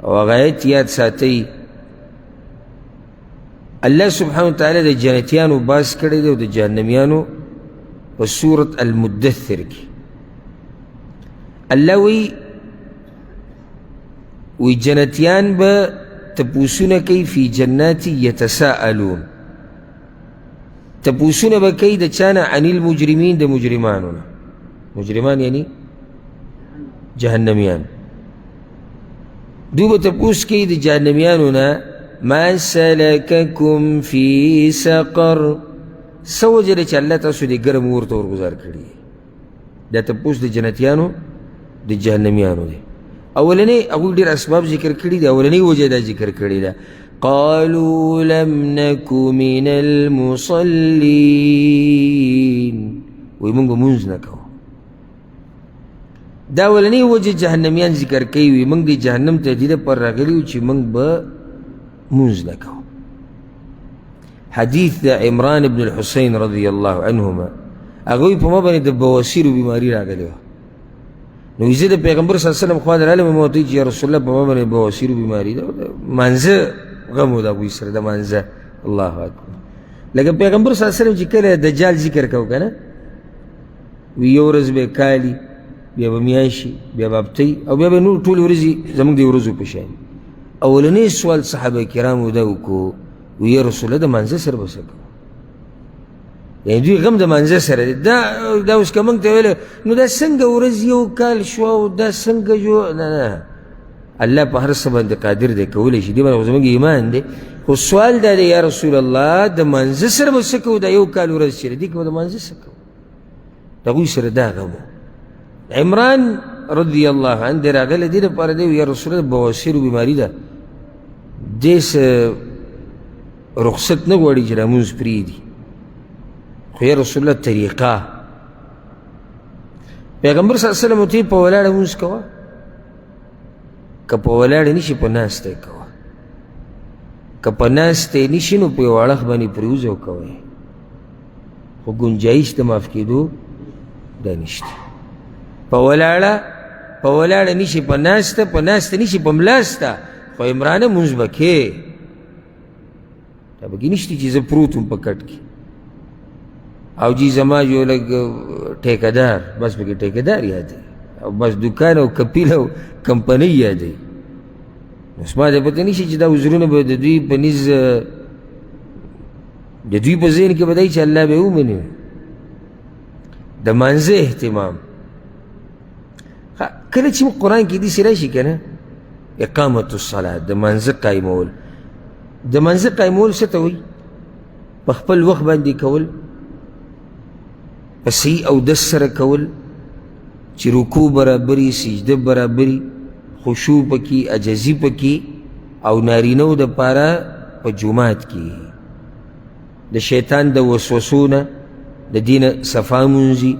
او هغه آیت یاد ساتئ الله سبحانه وتعالی د جنتیانو باز کړی دی او د جهنمیانو په سورة المدثر کې الله وی جنتیان به تپوسونه کوي فی جنات یتساءلون تپوسونه به کوي د چانه عن المجرمین د مجرمانو نه مجرمان یعنی جهنمیان دو به تپوس کوي د جهنمیانو نه ما سلککم فی سقر څه وجه ده چې الله تاسو د ګرم اور ته ورګزار کړي دا تپوس د جنتیانو د جهنمیانو دی اولنی هغوی ډېر اسباب ذکر کړي دي اولنی وجه دا ذکر کړې ده قالوا لم نک من المصلین وی موږ مونځ نه کوو دا اولنی وجه جهنمیان ذکر کوي وی موږ د جهنم ته دې دپاره راغلي یو چې موږ به مونځ نه کوو حدیث د عمران بن الحسین رضی الله عنهما هغوی په ما باندې د بواسیرو بیماري راغلې وه نو زه د پیغمبر صلی الله علیه وسلم خوا درغلم ما ورته چې یا رسول الله په ما باندې بواسیرو بیماري ده مانځه غم و د هغوی سره د مانځه الله اکبر لکه پیغمبر صلی الله علیه وسلم چې کله دجال ذکر کو که نه وی یو ورځ به کالي بیا به میاشي بیا به هفتې او بیا به نور ټولې ورځې زموږ د ورځو په شان اولنی سوال صحابه کرامو دا وکړو وی یا رسول الله د مانځه سره به څه کوو یعنی دوی غم د مانځه سره دی دا اوس که موږ ته ویل نو دا څنګه ورځ یو کال شوه او دا څنګه جو نه الله په هر څه باندې قادر دی کولی شي دې باندې خو زموږ ایمان دی خو سوال دا دی یا رسول الله د مانځه سره به څه کوو دا یو کال ورځ چې دی دې که به د مانځه څه کوو د هغوی سره دا غم و عمران رضی الله عنه دی راغلی دې دپاره دی یا رسول الله بواسیرو بیماري ده دې څه رخصت نه غواړي چې لمونځ پرېږدي خو یا رسول الله طریقه پیغمبر صلی الله علیه وسلم ورته په ولاړه لمونځ کوه که په ولاړه نشي په ناسته یې کوه که په ناسته یې نشي نو په یو اړخ باندې پرېوځه کوئ خو ګنجایش د معاف کېدو دا نشته په ولاړه نشي په ناسته نشي په ملاسته خو عمرانه مونځ به کې دا پکې نشته چې زه پروت وم په کټ کې او جی زما جو لږ ټیکهدار بس پکې ټیکهدار یادوي او بس دکان او کپیل او کمپنۍ یادوي نو زما ته پته نشي چې دا عذرونه به د دوی په نیز د دوی په ذهن کې به دی چې الله به یې ومني د مانځه اهتمام کله چې قرآن کې داسې راشي که نه اقامت الصلاة د مانځه قایمول د مانځه قایمول څه ته وایي په خپل وخت باندې کول په صحیح اودس سره کول چې رکوع برابري سجده برابري خشوع پکې عجزي پکې او نارینهو دپاره په جومات کې د شیطان د وسوسو نه د دې نه صفا مونځي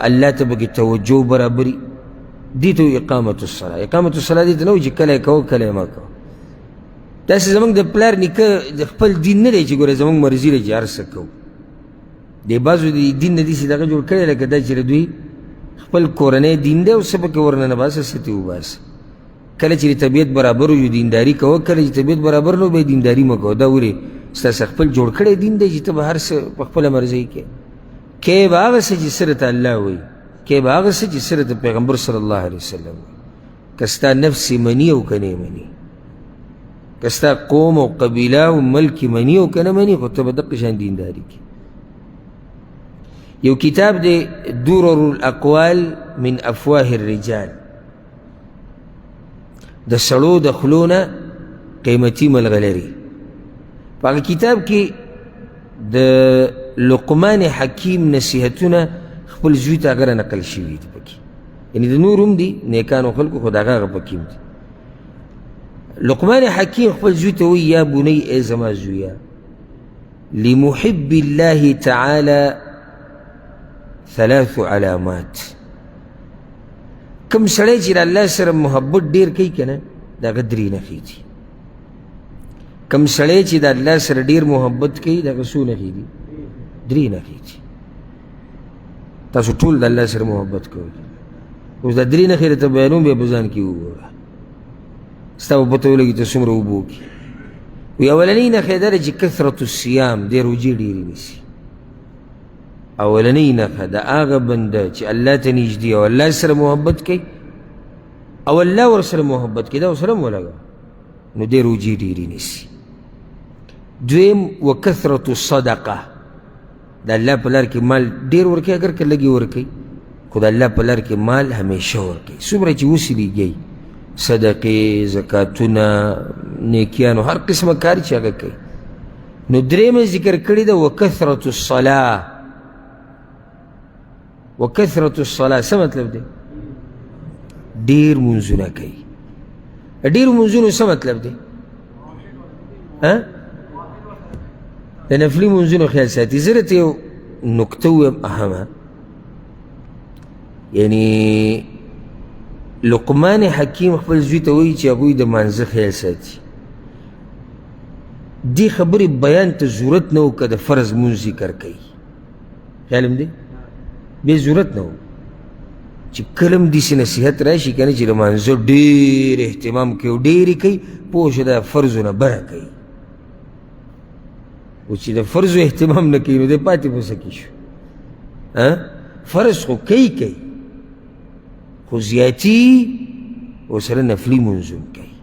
الله ته پکې توجه برابري دې ته اقامت الصلاة اقامت الصلاة دې ته نه وایي چې کله یې کوه کله یې مه کوه داسې زموږ د پلار نیکه د خپل دین نه دی چې ګوره زموږ مرضي دی چې هر څه کوو د بعضو د دین نه داسې دغه جوړ کړی لکه دا چې دوی خپل کورنی دین دی او څه پکې ورننه باسه څه ترې وباسه کله چې د طبیعت برابر وي دینداري کوه کله چې طبیعت برابر نه وي بیا دینداري مه کوه دا ولې ستاسې خپل جوړ کړی دین دی چې ته به هر څه په خپله مرضۍ کې کې به هغه څه چې سره ته الله وایي کې به هغه څه چې سره ته پیغمبر صلی الله علیه وسلم که ستا نفس یې مني او که نه یې مني که ستا قوم او قبیله او ملک یې مني او که نه مني خو ته به دقه شان دینداري کې یو کتاب دی درر الاقوال من افواه الرجال د سړو د خولو نه قیمتي ملغلري په هغه کتاب کې د لقمان حکیم نصیحتونه خپل زوی ته هغه نقل شوي دي پکې یعنې د نور هم دي نیکانو خلکو خو د هغه پکې هم دي لقمان حکیم خپل زوی ته وایي یا بنی ای زما زویه لمحب الله تعالی ثلاث علامات کم سړی چې د الله سره محبت ډېر کوي که نه د هغه درې نښې دي کم سړی چې د الله سره ډېر محبت کوي د هغه څو نښې دي درې نښې دي تاسو ټول د الله سره محبت کوئ اوس دا درې نښې درته بیانوم بیا په ځان کې وګوره ستا به پته ولګي ته څومره اوبه وکړي. وی اولنۍ نښه یې دا ده چې کثرت الصیام، دی روجې ډېرې نیسي. اولنۍ نښه د هغه بنده چې الله ته نږدې او الله سره محبت کوي او الله ورسره محبت کوي، دا ورسره هم ولګوه، نو دی روجې ډېرې نیسي. دویم وکثرت الصدقه، د الله په لار کې مال ډېر ورکوي، اگر که لږې ورکوي، خو د الله په لار کې مال همیشه ورکوي. څومره چې وسیلېږي، صدقې، زکاتونه، نیکیانو، هر قسمه کار چې هغه کوي. نو درېیمه ذکر کړې ده وکثرت الصلاه. وکثرت الصلاه څه مطلب دی؟ ډېر منځونه کوي. ډېرو منځونو څه مطلب دی؟ د نفلي منځونو خیال ساتي. زه درته یو نکته ووایم اهمه، یعنی لقمان حکیم خپل زوی ته وایي چې هغوی د مانځه خیال ساتي. دې خبرې بیان ته ضرورت نه و که د فرض مونځ ذکر کوي، خیال هم دی بې ضرورت نه و چې کله هم داسې نصیحت راشي که نه چې د مانځه ډېر اهتمام کوي او ډېرې کوي، پوه شه د فرضو نه بره کوي. او چې د فرضو اهتمام نه کوي نو دی پاتې په څه کې شو؟ فرض خو کوي خو زیاتي ورسره نفلي منځونه کوي.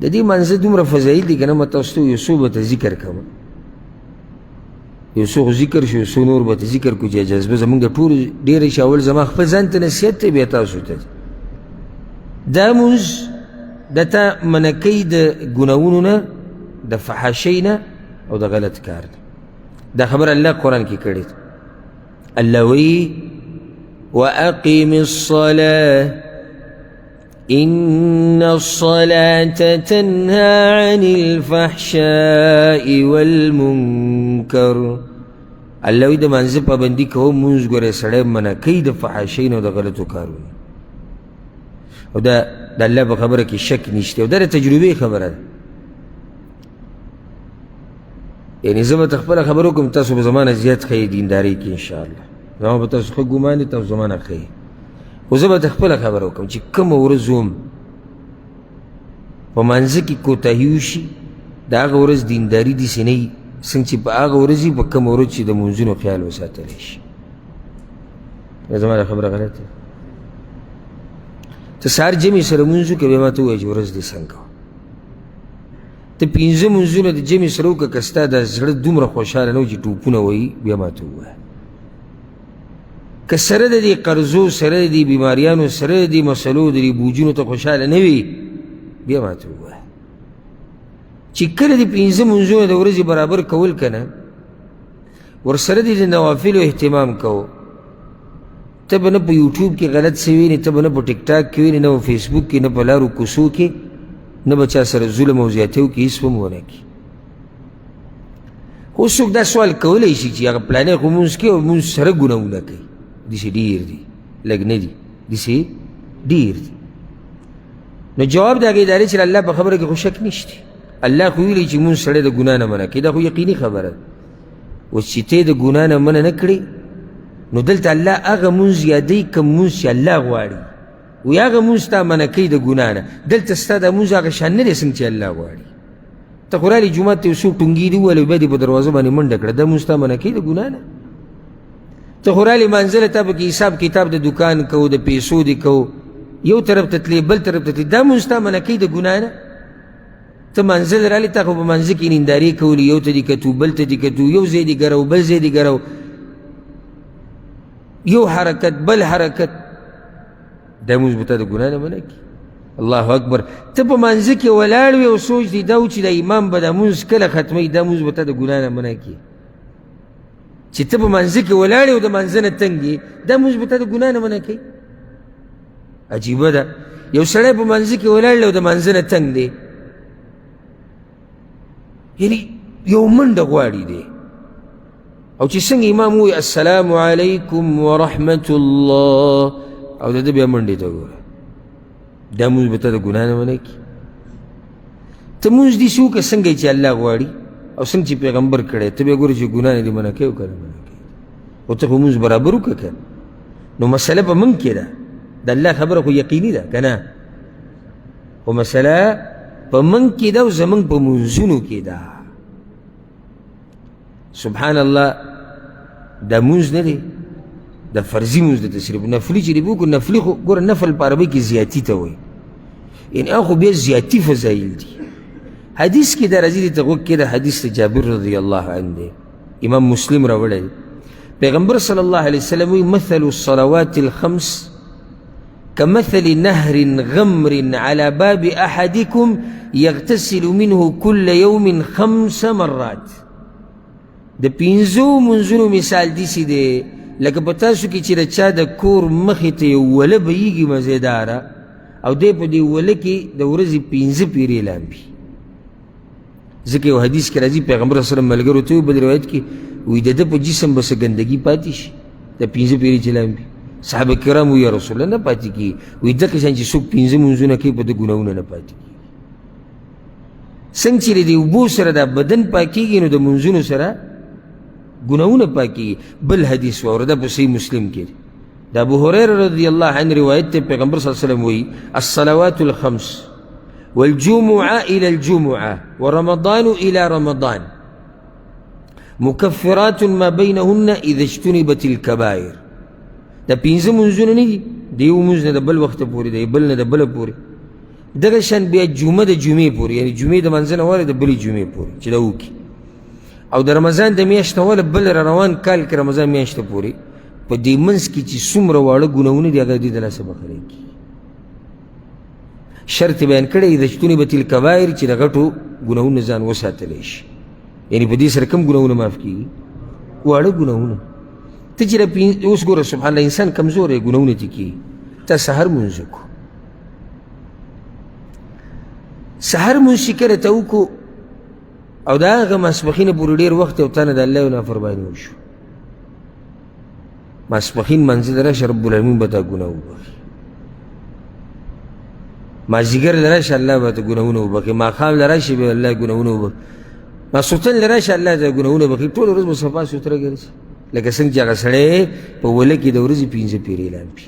د دې منځه دومره فضایل دي که نه، ما تاسو ته یو څو به ته ذکر کوم، یو څو خو ذکر شو، یو څو نور به ته ذکر کړو چې جذبه زمونږ د ټولو ډېره شي. اول زما خپل ځان ته نصیحت دی، بیا تاسو ته. دا مونځ د تا منع کوي د ګناهونو نه، د فحاشۍ نه او د غلط کار نه. دا خبر الله قرآن کې کړې ده. الله وایي وأقم الصلاة إن الصلاة تنهى عن الفحشاء والمنكر. الله وایي د مانځه پابندي کوه، مونځ ګوره سړی منع کوي د فحاشۍ نه او د غلطو کارونو. او دا د الله په خبره کې شک نشته، او دا د تجربې خبره ده. یعنی زه به ته خپله خبره وکړم، تاسو به زما نه زیات ښیې دیندارۍ کې انشاءالله، زما به تاسو ښه ګمان دي، تاسو زما نه ښیې. خو زه به ته خپله خبره وکړم چې کومه ورځ وم په مانځه کې کوتاهي وشي، د هغه ورځ دینداري داسې نه وي څنګه چې په هغه ورځ وي، په کومه ورځ چې د مونځونو خیال وساتلی شي. زما دا خبره غلطه ده. ته سهار جمعې سره مونځ وکړه، بیا ما ته ووایه چې ورځ دې څنګه وه. ته پنځه مونځونه د جمعې سره وکړه، که ستا دا زړه دومره خوشحاله نه و چې ټوپونه وهي، بیا ما ته ووایه. که سره د دې قرضو، سره د دې بیماریانو، سره د دې مسلو، د دې بوجونو ته خوشحاله نه وي، بیا ما ته ووایه. چې کله دې پنځه مونځونه د ورځې برابر کول که نه، ورسره دې د نوافلو اهتمام کوو. ته به نه په یوټیوب کې غلط څه وینې، ته به نه په ټیک ټاک کې وینې، نه په فیسبوک کې، نه په لارو کوڅو کې، نه به چا سره ظلم او زیاتۍ وکړي، هېڅ هم ونه کړي. خو څوک دا سوال کولی شي چې هغه پلانی خو مونځ کوي او مونځ سره ګناهونه کوي. داسې ډېر دي، لږ نه دي، داسې ډېر دي. نو جواب د هغې دا دی چې الله په خبره کې خو شک نشته. الله خو ویلی چې مونځ سړی د ګناه نه منع کوي، دا خو یقیني خبره ده. اوس چې ته د ګناه نه منع نه کړې، نو دلته الله هغه مونځ یادوي کوم مونځ چې الله غواړي، وی هغه مونځ تا منع کوي د ګناه نه. دلته ستا دا مونځ هغه شان نه دی څنګه چې الله غواړي. ته خو رالې جومات ته یو څو ټونګي دي وویل، بیا دې په دروازه باندې منډه کړه، دا مونځ تا منع کوي د ګناه نه. ته خو رالې مانځه له تا پکې حساب کتاب د دکان کوو، د پیسو دې کوو، یو طرف ته تلې بل طرف ته تلې، دا مونځ تا منع کوي د ګناه نه. ته مانځه له رالې، تا خو په مانځه کې نیندارې کولې، یو ته دې کتو، بل ته دې کتو، یو ځای دې ګرو، بل ځای دې ګرو، یو حرکت بل حرکت، دا مونځ به تا د ګناه نه منع کړي. الله اکبر. ته په مانځه کې ولاړ وې او سوچ دې دا و چې د امام به دا مونځ کله ختموي، دا مونځ به تا د ګناه نه منع کړي. چې ته په مانځه کې ولاړ او د مانځه نه تنګ یې، دا مونځ به تا د ګناه نه منع کوي. عجیبه ده، یو سړی په مانځه کې ولاړ او د مانځه نه تنګ دی، یعنی یو منډه غواړي دی، او چې څنګه امام ووایي السلام علیکم ورحمة الله، او د ده بیا منډې ته ګوره، دا مونځ به تا د ګناه نه منع کړي. ته مونځ داسې وکړه څنګه چې الله غواړي او څنګه چې پیغمبر کړی، ته بیا ګوره چې ګناه نه دې منع کوي او که نه منع کوي. او ته خو مونځ برابر وکړه که نو مسله په موږ کې ده، د الله خبره خو یقیني ده که نه. و مسله په من کې ده او زمونږ په منځونو کې ده. سبحان الله دا مونځ نه دی، دا فرضي مونځ ده صرف. نفلي چې دی بوکو نفلي خو ګوره نفل په عربۍ کې زیاتي ته وایي، یعنې هغه خو بیا زیاتي فضایل دي. حدیث کې دا راځي دی ته غوږ کېده، حدیث د جابر رضی الله عنه دی، امام مسلم راوړی دی. پیغمبر صلی الله علیه وسلم وی مثل الصلوات الخمس كمثل نهر غمر على باب أحدكم يغتسل منه كل يوم 5 مرات. د پینځو منځونو مثال دیسې دی لکه په تاسو کې چې د چا د کور مخې ته یو وله بهیږي مزېداره، او دی په دې وله کې د ورځې 5 پیرې لامبي. ځکه یو حدیث کې راځي پیغمبر صلی الله علیه وسلم ملګرو ته بل روایت کې وی د ده په جسم به څه ګندګي پاتې شي د 5 پیرې چې لامبي. صحابه کرام وی یا رسول الله نه پاتې کېږي. وی دغه شان چې څوک 5 منځونه کوي په ده ګناهونه نه پاتې کېږي. څنګه چې د اوبو سره دا بدن پاکېږي نو د منځونو سره ګناهونه پاکېږي. بل حدیث واورده په صحیح مسلم کې د ابو هريره رضی الله عنه روایت ته پیغمبر صلی الله علیه وسلم وی الصلوات الخمس والجمعة إلى الجمعة ورمضان إلى رمضان مكفرات ما بينهن إذا اجتنبت الكبائر. دا 5 منځونه نه دي، د یو منځ نه د بل وخته پورې دی، بل نه د بله پورې. دغه شان بیا جمعه د جمعې پورې، یعنې جمعې د منځه نه واله د بلې جمعې پورې چې دا وکړي، او د رمضان د میاشت نه واله بل روان کال کې رمضان میاشته پورې په دې منځ کې چې څومره واړه ګناهونه دي هغه دې د لاسه بخښلی کېږي. شرط بیان کړی اذا اجتنبت الکبائر چې د غټو ګناهونه ځان وساتلی شي، یعنې په دې سره کوم ګناهونه معاف کېږي؟ واړه ګناهونه. ته چې اوس ګوره سبحان الله انسان کمزور دی، ګناهونه دې کېږي. تا سحر مونځ وکړو، سحر مونځ چې کله ته وکړو او د هغه ماسپښینه پورې ډېر وخت او تا نه د الله یو نافرماني وشو، ماسپښین منځه ته راشه رب العالمین به تا ګناه وبخي. مازدیګر له راشه الله به ته ګناهونه وبخي، ماښام له راشي به الله ګناهونه وبخي، ماسخوتن له راشه الله ته ګناهونه وبخي. ټوله ورځ به صفا سوتره ګرځي لکه څنګه چې هغه سړی په وله کې د ورځې 5 پیرې لامبي.